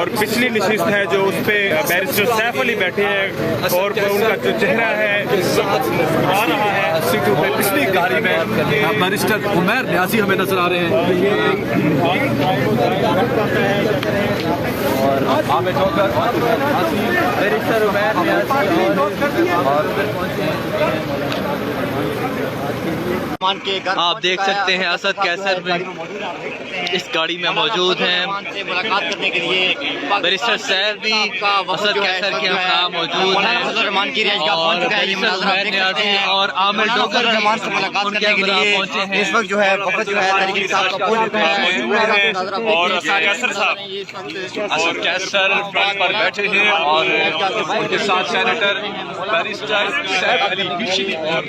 और पिछली नशिस्त है जो उस पे बैरिस्टर सैफ अली बैठे हैं और उनका जो चेहरा है आ रहा है सीटों पे। पिछली गाड़ी में बैरिस्टर उमैर न्याजी हमें नजर आ रहे हैं और आमिर डोगर बैरिस्टर उमैर न्याजी आप देख सकते हैं असद कैसर इस गाड़ी में मौजूद हैं। मुलाकात करने के लिए बैरिस्टर सैफ भी असद कैसर के साथ मौजूद हैं और आमिर डोगर से मुलाकात करने के लिए इस वक्त जो है बहुत जो है तरीके से आपका पहुंच चुका है और कैसर साहब और कैसर फ्रंट पर बैठे हैं और उनके साथ सेनेटर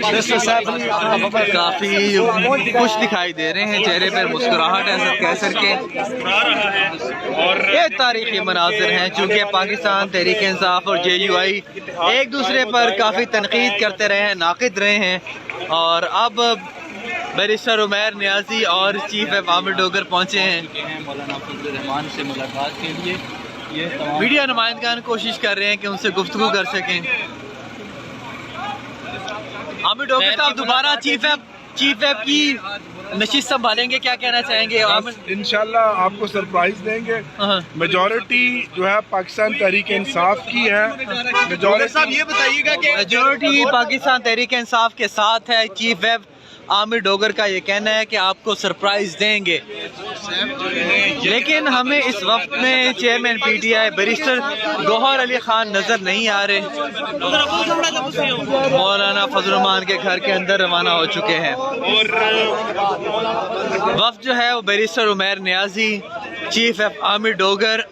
बैरिस्टर सैफ अली काफी खुश दिखाई दे रहे हैं, चेहरे पर मुस्कुराहट है असद कैसर के। और ये तारीखी मनाजिर हैं चूँकि पाकिस्तान तहरीक इंसाफ और JUI एक दूसरे पर काफ़ी तनकीद करते रहे हैं, नाकिद रहे हैं और अब बैरिस्टर उमैर न्याजी और चीफ आमिर डोगर पहुँचे हैं मौलाना फजल रहमान से मुलाकात के लिए। ये मीडिया नुमाइंदगान कोशिश कर रहे हैं कि उनसे गुफ्तगू कर सकें। आमिर डोगर साहब दोबारा चीफ एफ की नशिस्त संभालेंगे, क्या कहना चाहेंगे? इंशाल्लाह आपको सरप्राइज देंगे। मेजॉरिटी जो है पाकिस्तान तहरीक इंसाफ की है। मेजॉरिटी साहब ये बताइएगा कि मेजॉरिटी पाकिस्तान तहरीक इंसाफ के साथ है। चीफ एफ आमिर डोगर का ये कहना है कि आपको सरप्राइज देंगे, लेकिन हमें इस वक्त में chairman PTI barrister Gohar Ali Khan नजर नहीं आ रहे। मौलाना फजल रहमान के घर के अंदर रवाना हो चुके हैं। वफ्द जो है वो barrister Umair Niazi, chief F Aamir Dogar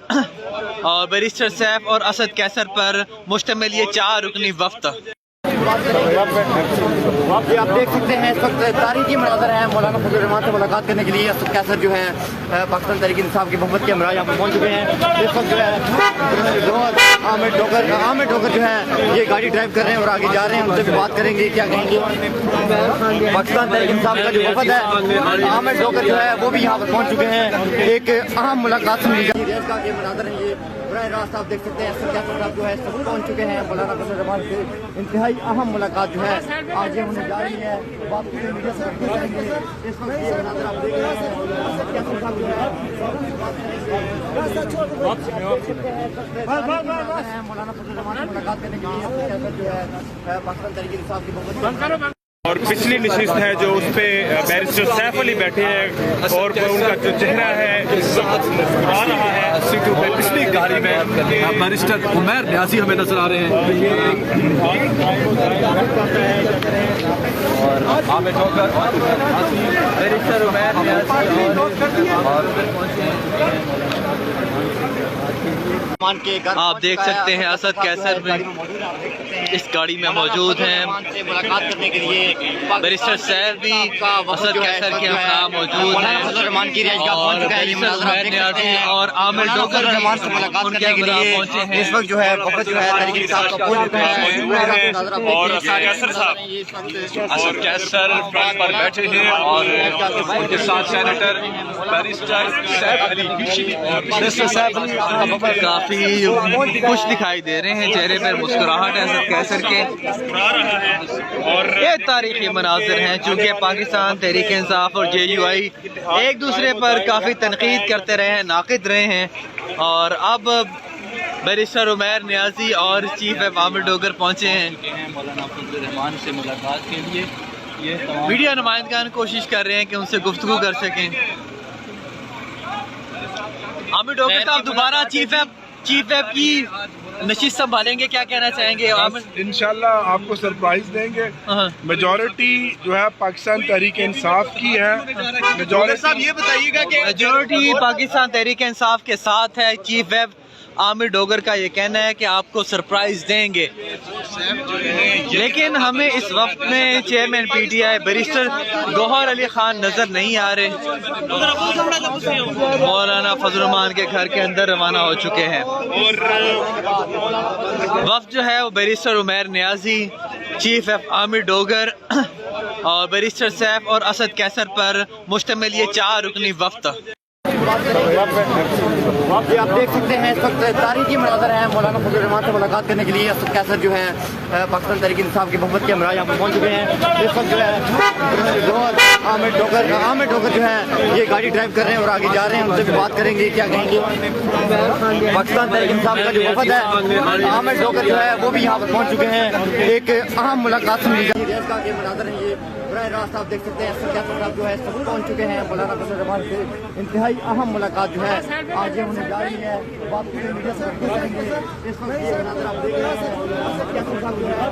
और बैरिस्टर सैफ और असद कैसर पर मुश्तमिल ये 4 रुकनी वफ्द। आप देख सकते हैं इस वक्त तारीखी मनाज़र है। मौलाना फजल रहमान से मुलाकात करने के लिए असद कैसर जो है पाकिस्तान तहरीक इंसाफ की मोहब्बत के हमरा यहाँ पर पहुँच चुके हैं। इस वक्त जो है आमिर डोगर जो है ये गाड़ी ड्राइव कर रहे हैं और आगे जा रहे हैं, उनसे भी बात करेंगे, क्या कहेंगे। पाकिस्तान तहरीक इंसाफ का जो वफद है आमिर डोगर जो है वो भी यहाँ पर पहुँच चुके हैं। एक अहम मुलाकात सुनी जाती है, इसका ये मनाज़र है। ये बराह रास्त आप देख सकते हैं असद कैसर साहब जो है सब पहुँच चुके हैं। मौलाना फजल रहमान से इंतहाई अहम मुलाकात जो है आज ये होने जा रही है। बाकी में मीडिया से रखते रहेंगे। इस वक्त ये मनाज़र आप देख रहे हैं असद कैसर साहब जो है मौलाना फजल रहमान से मुलाकात करने के लिए असद कैसर जो है पाकिस्तान तहरीक इंसाफ की मोहब्बत। और पिछली नशिस्त है जो उस पे बैरिस्टर सैफ अली बैठे हैं और उनका जो चेहरा है आ रहा है सीटों पे। पिछली गाड़ी में बैरिस्टर उमैर न्याजी हमें नजर आ रहे हैं और आमिर डोगर बैरिस्टर उमैर न्याजी आप देख सकते हैं असद कैसर इस गाड़ी में मौजूद हैं। मुलाकात करने के लिए बैरिस्टर सैफ भी असद कैसर के साथ मौजूद हैं और बैरिस्टर उमैर न्याजी और आमिर डोगर से मुलाकात करने के लिए इस वक्त जो है बहुत जो है तरीके से आपका पहुंच चुका है। और कैसर साहब और कैसर फ्रंट पर बैठे हैं और उनके साथ सेनेटर बैरिस्टर सैफ अली काफी खुश दिखाई दे रहे हैं, चेहरे पर मुस्कुराहट है असद कैसर के। और ये तारीखी मनाजिर हैं चूँकि पाकिस्तान तहरीक इंसाफ और JUI एक दूसरे पर काफ़ी तनकीद करते रहे हैं, नाकिद रहे हैं और अब बैरिस्टर उमैर न्याजी और चीफ एफ आमिर डोगर पहुँचे हैं मौलाना फजल रहमान से मुलाकात के लिए। ये मीडिया नुमाइंदगान कोशिश कर रहे हैं कि उनसे गुफ्तगू कर सकें। आमिर डोगर साहब दोबारा चीफ एफ की नशिस्त संभालेंगे, क्या कहना चाहेंगे? इंशाल्लाह आपको सरप्राइज देंगे। मेजॉरिटी जो है पाकिस्तान तहरीक इंसाफ की है। मेजॉरिटी साहब ये बताइएगा कि मेजॉरिटी पाकिस्तान तहरीक इंसाफ के साथ है। चीफ एफ आमिर डोगर का ये कहना है कि आपको सरप्राइज देंगे, लेकिन हमें इस वक्त में chairman PTI barrister Gohar Ali Khan नजर नहीं आ रहे। मौलाना फजल रहमान के घर के अंदर रवाना हो चुके हैं। वफ्द जो है वो barrister Umair Niazi, chief F Aamir Dogar और बैरिस्टर सैफ और असद कैसर पर मुश्तमिल ये 4 रुकनी वफ्द। ये आप देख सकते हैं इस वक्त तारीखी मनाजर है मौलाना फजल रहमान से मुलाकात करने के लिए असद कैसर जो है पाकिस्तान तहरीक इंसाफ की मोहब्बत के हमरा यहाँ पर पहुँच चुके हैं। इस वक्त जो है आमिर ठोकर जो है ये गाड़ी ड्राइव कर रहे हैं और आगे जा रहे हैं, उनसे भी बात करेंगे क्या कहेंगे। पाकिस्तान तहरीक इंसाफ का जो वफद है आमिर ठोकर जो है वो भी यहाँ पर पहुँच चुके हैं। एक अहम मुलाकात सुनी जाएगी। देश का ये मनाजर है, ये बराह रास्त आप देख सकते हैं असद कैसर साहब जो है सब पहुँच चुके हैं मौलाना फजल रहमान से। इंतहाई अहम मुलाकात जो है आज ये होने जा रही है। बात मीडिया से करेंगे। इस वक्त ये मनाजर आप देख रहे हैं असद कैसर साहब जो है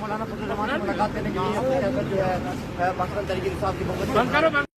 मौलाना फजल रहमान से मुलाकात करने के लिए असद कैसर जो है पाकिस्तान तहरीक इंसाफ की मोहब्बत